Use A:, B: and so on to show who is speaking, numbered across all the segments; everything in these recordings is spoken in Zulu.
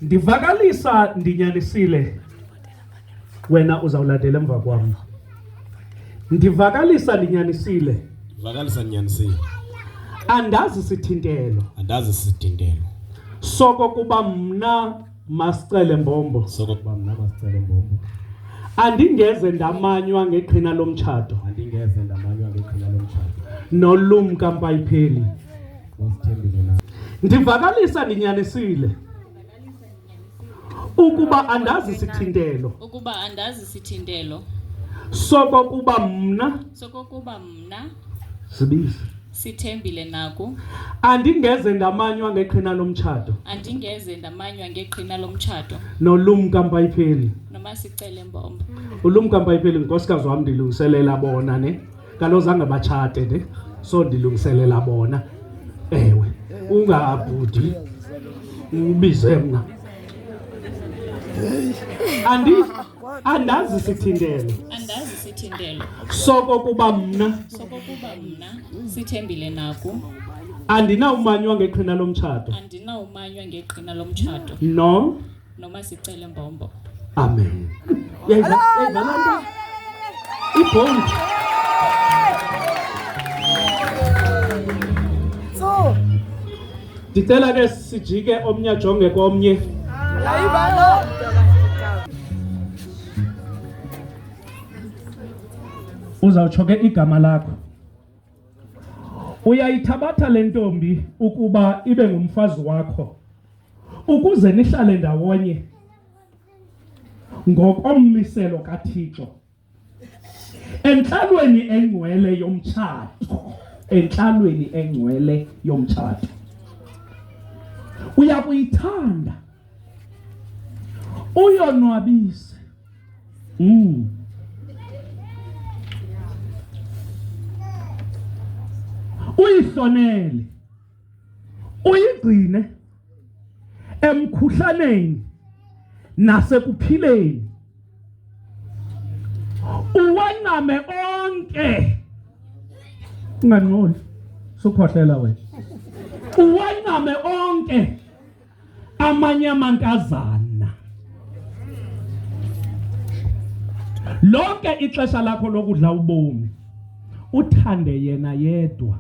A: Ndivakalisa ndinyanisile wena uzawulandela emva kwami. Ndivakalisa ndinyanisile.
B: Vakalisa nyanisile.
A: Andazi sithintelo.
B: Andazi sithintelo.
A: Soko kuba mna Masicele Mbombo.
B: Soko kuba mna Masicele Mbombo.
A: Andingeze ndamanywa ngeqhina lomtshato.
B: Andingeze ndamanywa ngeqhina lomtshato.
A: Nolumka Mpayipheli.
B: Usithembile na.
A: Ndivakalisa ndinyanisile. Ukuba andazi sithintelo.
C: Ukuba andazi sithintelo.
A: Soko kuba mna.
C: Soko kuba mna.
A: Sibizi.
C: Sithembile naku.
A: Andingeze ndamanywa ngeqhina lomtshato.
C: Andingeze ndamanywa ngeqhina lomtshato.
A: Nolumka Mpayipheli.
C: Nomasicele Mbombo.
A: Ulumka Mpayipheli nkosikazi wami ndilungiselela bona ne. Kaloku zange batshate ne. So ndilungiselela bona. Ewe. Ungabhudi. Ubize mna. Andazi sithintelo.
C: Andazi sithintelo.
A: Soko kuba mna.
C: Soko kuba mna. Sithembile naku.
A: Andinawumanywa ngeqhina lomtshato.
C: Andinawumanywa ngeqhina lomtshato.
A: No.
C: Nomasicele Mbombo.
A: Amen. Yeza lento. Ibhongi.
D: So.
A: Dicela ke sijike omnye ajonge komnye.
D: Ayibalo.
A: Uzawutsho ke igama lakho. Uyayithabatha le ntombi ukuba ibe ngumfazi wakho. Ukuze nihlale ndawonye. Ngokommiselo kaThixo. Entlalweni engcwele yomtshato. Entlalweni engcwele yomtshato. Uyakuyithanda. Uyonwabise. Uyihlonele. Uyigcine emkhuhlaneni nasekuphileni. Uwaname onke. Ungangqoli. Sukhohlela wena. Uwaname onke amanye amankazana. Lonke ixesha lakho lokudla ubomi uthande yena yedwa.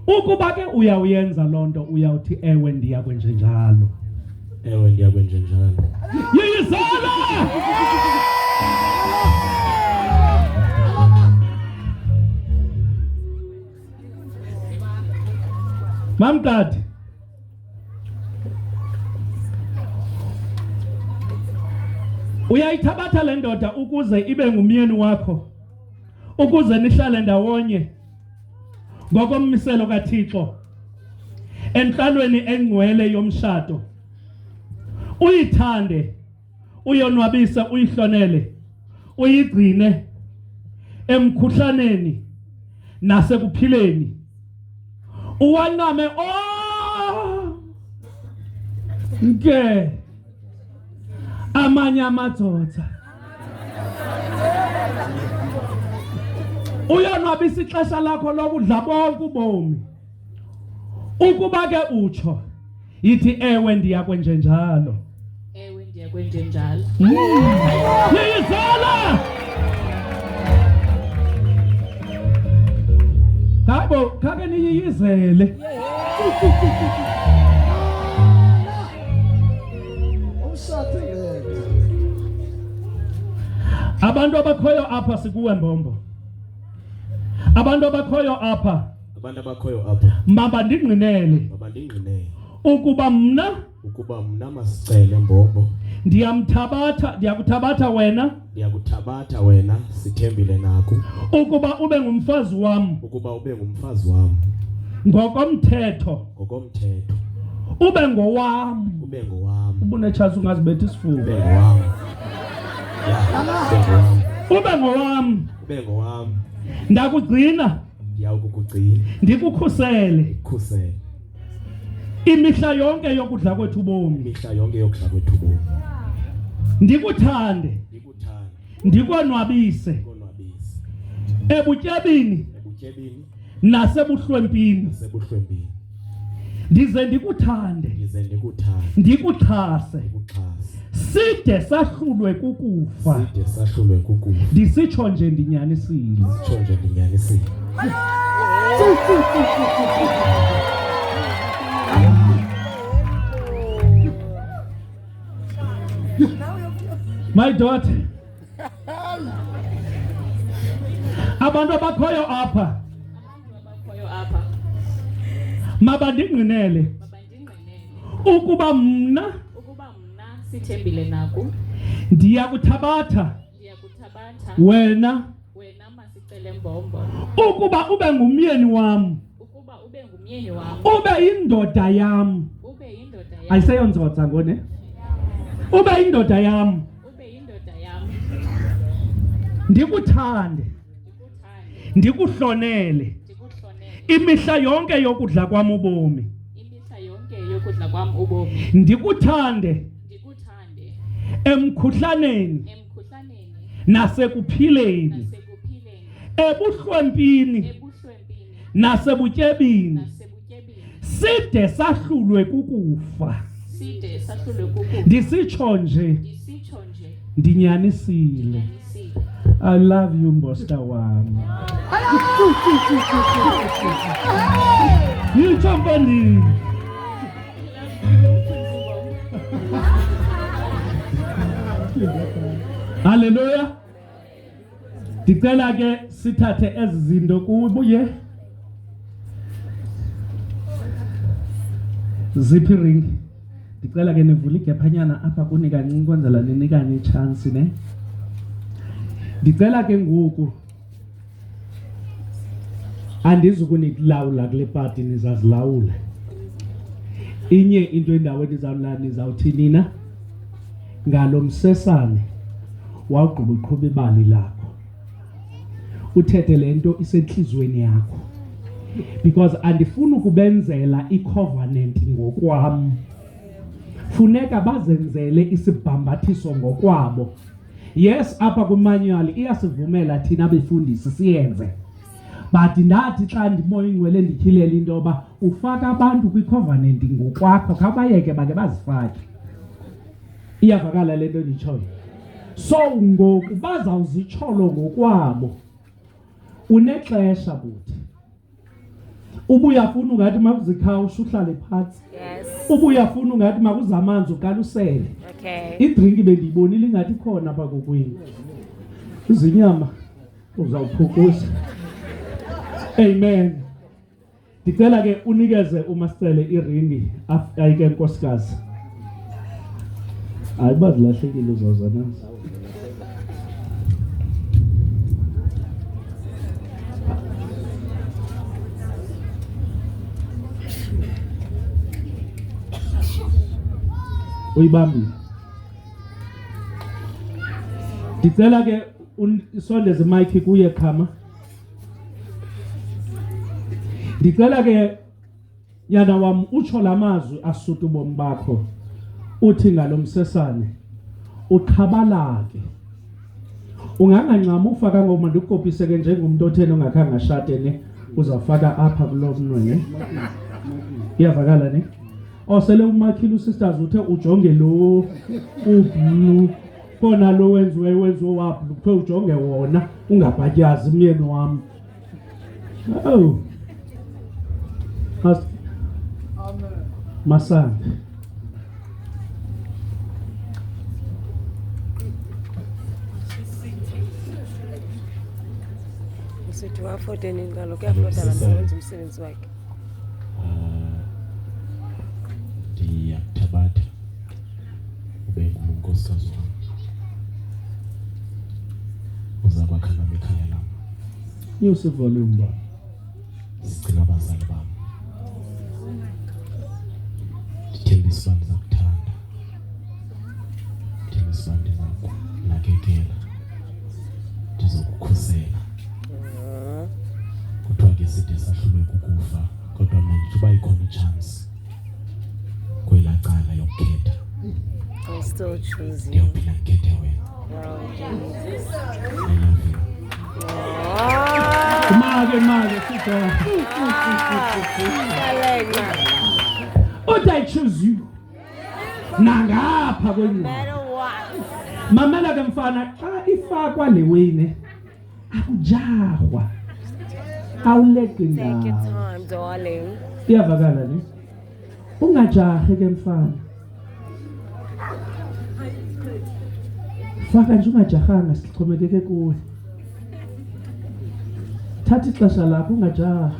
A: Ukuba ke uyawuyenza lonto uyawuthi ewe ndiya kwenje njalo.
B: Ewe ndiya kwenje njalo.
A: Yizala! Mamdad. Uyayithabatha le ndoda ukuze ibe ngumyeni wakho. Ukuze nihlale ndawonye. Ngokommiselo kaThixo. Entlalweni engcwele yomshado. Uyithande. Uyonwabise, uyihlonele. Uyigcine emkhuhlaneni nasekuphileni. Uwaname nke amanye amadoda. Uyonwabisa ixesha lakho lokudla bonke ubomi. Ukuba ke utsho yithi ewe ndiya kwenje njalo.
C: Ewe ndiya kwenje njalo.
A: Yizala! Hayibo, kake niyizele. Abantu abakhoyo apha sikuwe Mbombo. Abantu abakhoyo apha.
B: Abantu abakhoyo apha.
A: Mama ndingqinele.
B: Mama ndingqinele.
A: Ukuba mna
B: Masicele Mbombo.
A: Ndiyakuthabatha wena.
B: Ndiyakuthabatha wena sithembile naku.
A: Ukuba ube ngumfazi wami.
B: Ukuba ube ngumfazi wami.
A: Ngokomthetho.
B: Ngokomthetho.
A: Ube ngowami.
B: Ube ngowami.
A: Ubunechance ungazibethi isifuba.
B: Ube ngowami.
A: Ube ngowami.
B: Ube ngowami.
A: Ndakugcina.
B: Ndiyakukugcina.
A: Ndikukhusele.
B: Ndikukhusele.
A: Imihla yonke yokudla kwethu ubomi.
B: Imihla yonke yokudla kwethu ubomi.
A: Ndikuthande.
B: Ndikuthande.
A: Ndikonwabise.
B: Ndikonwabise.
A: Ebutyebini.
B: Ebutyebini.
A: Nasebuhlwempini.
B: Nasebuhlwempini.
A: ndize ndikuthande
B: ndize ndikuthande
A: ndikuxhase
B: ndikuxhase
A: side sahlulwe kukufa
B: side sahlulwe kukufa
A: ndisitsho nje ndinyanisile
B: sitsho nje ndinyanisile.
A: My daughter, abantu abakhoyo apha
C: Khoyo apha
A: mabandingqinele
C: babandingqinele
A: ukuba mna
C: ukuba mna sithembile naku
A: ndiyakuthabatha
C: ndiyakuthabatha
A: wena
C: wena masicele mbombo
A: ukuba ube ngumyeni wam
C: ukuba ube ngumyeni wam
A: ube indoda yam
C: ube yindoda yam
A: ayiseyonzotha ngone ube indoda yam
C: ube yindoda yam
A: ndikuthande
C: ndikuthande
A: ndikuhlonele
C: ndikuhlonele
A: imihla yonke yokudla kwam ubomi
C: imihla yonke yokudla kwam ubomi
A: ndikuthande
C: ndikuthande
A: emkhuhlaneni
C: emkhuhlaneni
A: nasekuphileni
C: nasekuphileni
A: ebuhlwempini
C: ebuhlwempini
A: nasebutyebini
C: nasebutyebini
A: side sahlulwe kukufa
C: side sahlulwe kukufa
A: ndisitsho nje
C: ndisitsho nje
A: ndinyanisile.
C: ndinyanisile.
A: I love you Mbosta wami. Yitsho mfondini. Hallelujah. Ndicela ke sithathe ezi zinto kubuye. Ziphi ring. Ndicela ke nivule igephanyana apha kuni kancinci kwenzela ninikane ichance ne. Ndicela ke ngoku andizukunilawula kule party nizazilawula. Inye into endaweni izawula nizawuthi nina ngalo msesane wawugqiba uqhuba ibali lakho. Uthethe lento isenhlizweni yakho. Because andifuni ukubenzela icovenant ngokwami. Funeka bazenzele isibhambathiso ngokwabo. Yes, apha kumanual iyasivumela thina befundisi siyenze. But ndathi xa ndimoya ingcwele ndikhilela into yoba ufaka abantu kwicovenant ngokwakho kabayeke bake bazifake. Iyavakala lento enditshoyo. So ngoku bazawuzitsholo ngokwabo. Unexesha buthi. Ubuyafuna ungathi makuzikhawusha uhlale phansi.
D: Yes.
A: Ubuyafuna ungathi makuzamanzi uqalusele.
D: Okay.
A: Idrink bendiyibonile ingathi khona apha kokwini. Izinyama uzawuphukuza. Amen. Ndicela ke unikeze uMasicele iringi ayike nkosikazi. Hayi bazilahlekile uzawuzana. Uyibambile. Ndicela ke usondeze mic kuye khama. Ndicela ke yana wam utsho lamazwi asuta ubomi bakho. Uthi ngalomsesane uqhabalake. Ungangancama ufaka ngoma ndikopise ke njengomuntu othena ongakhange ashade ne uzafaka apha kulomnwe ne. Iyavakala ne? Osele umakhile usisters uthe ujonge lo ublue khona lo wenziwe waphi uthe ujonge wona ungabhatyazi umyeni wami. Oh. Amen. Masanda.
D: Usithi wafote ngalo kuyafota lasenza umsebenzi wakhe.
B: Ndiyakuthabatha ube ngunkosikazi wami. Uzakwakha nami ekhaya lam.
A: Use volume ba.
B: Sicela abazali bami. Ndithembisa uba ndizakuthanda. Ndithembisa uba ndizakunakekela. Ndizokukhusela. Kuthiwa ke side sahlulwe kukufa kodwa mna ndithi uba ikhona ichance kwelaa cala yokukhetha.
D: I still choose you.
B: Ndiyawuphila ndikhethe wena.
D: Wow, Jesus.
B: I love you.
A: Mage sita.
D: Salena.
A: uthi I choose you nangapha kwenqondo
D: Matter what.
A: mamela ke mfana xa ifakwa le wayne akujahwa awuleke
D: Take your
A: ndawo
D: time, darling.
A: iyavakala ne ungajahe ke mfana faka nje ungajahanga sixhomekeke kuwe thatha ixesha lakho ungajaha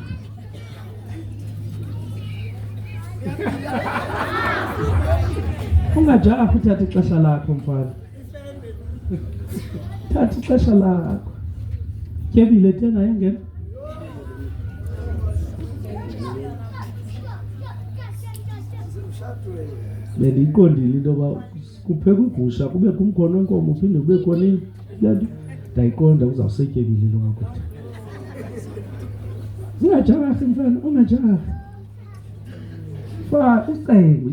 A: ungajaha uthatha ixesha lakho mfana thatha ixesha lakho tyebile tena yangena bendiyiqondile into yoba kuphekwa igusha kube kumkhono wenkomo uphinde kube khona into ndayiqonda uzawusetyebile lo makude ungajahi mfana ungajahi fa ucenge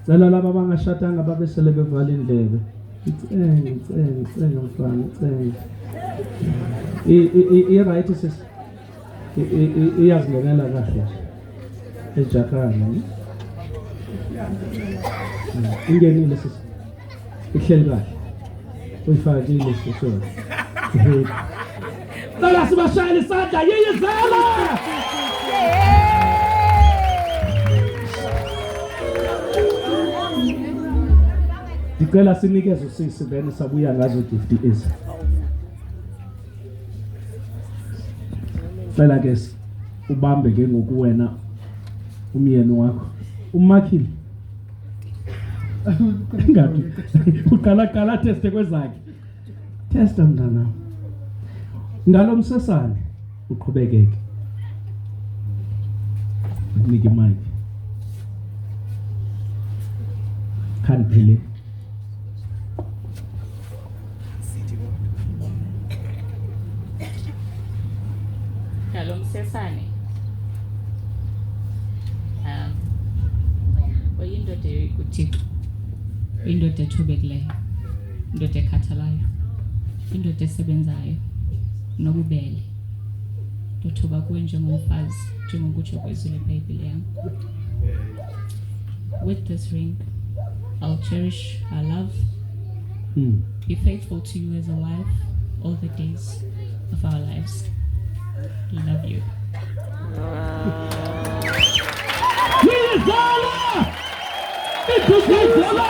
A: cela laba abangashatanga babesele bevala indlebe icenge mfana icenge i-right sis iyazingenela kahle ejakana ingenile sis ihleli kahle uyifakile sisona cela sibashayele isandla yiyizela Dicela sinikeze usisi then sabuya ngazo gift ezi. Cela ke ubambe ke ngokuwena umyeni wakho. Umakhile. Ngathi uqala test kwezakhe. Testa mntana. Ngalomsesane uqhubekeke. Niki mic. Can't believe.
C: Sesane oyindoda kuThixo indoda ethobekileyo indoda ekhathalayo indoda esebenzayo nobubele ndothoba kuwe njengomfazi njengokutsho kwezulu eBhayibhile yami. With this ring I'll cherish our love, be faithful to you as a wife all the days of our lives. Love you.
A: Yizala! Ituzizala!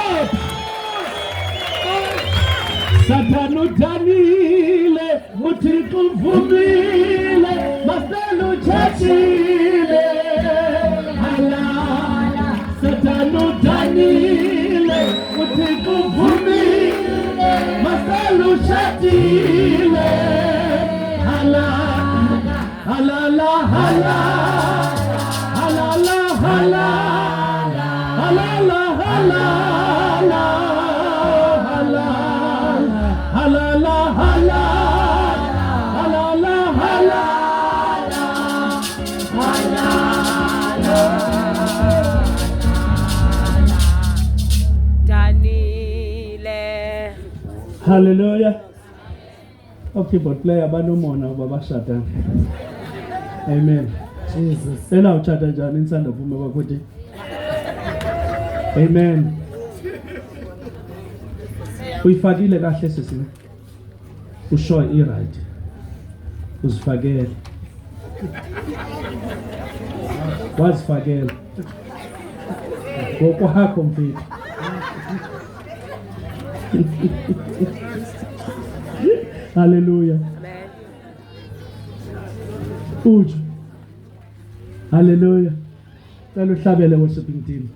A: Satanu danile, uThixo uvumile, maselu chachile. Halala, Satanu danile, uThixo uvumile, maselu chachile. Halala. Halala, halala, halala, halala, halala, halala, halala, halala, halala,
D: Danile.
A: Hallelujah. Okay, but play abanomona babashata. Amen. Jesus. Ela uchata njani insanda phume kwakuthi. Amen. Uyifakile kahle sisi. Usho i-right. Uzifakele. Wazifakela. Ngokwakho mfethu. Hallelujah.
D: Amen.
A: Uju. Hallelujah. Cela uhlabele worshiping team.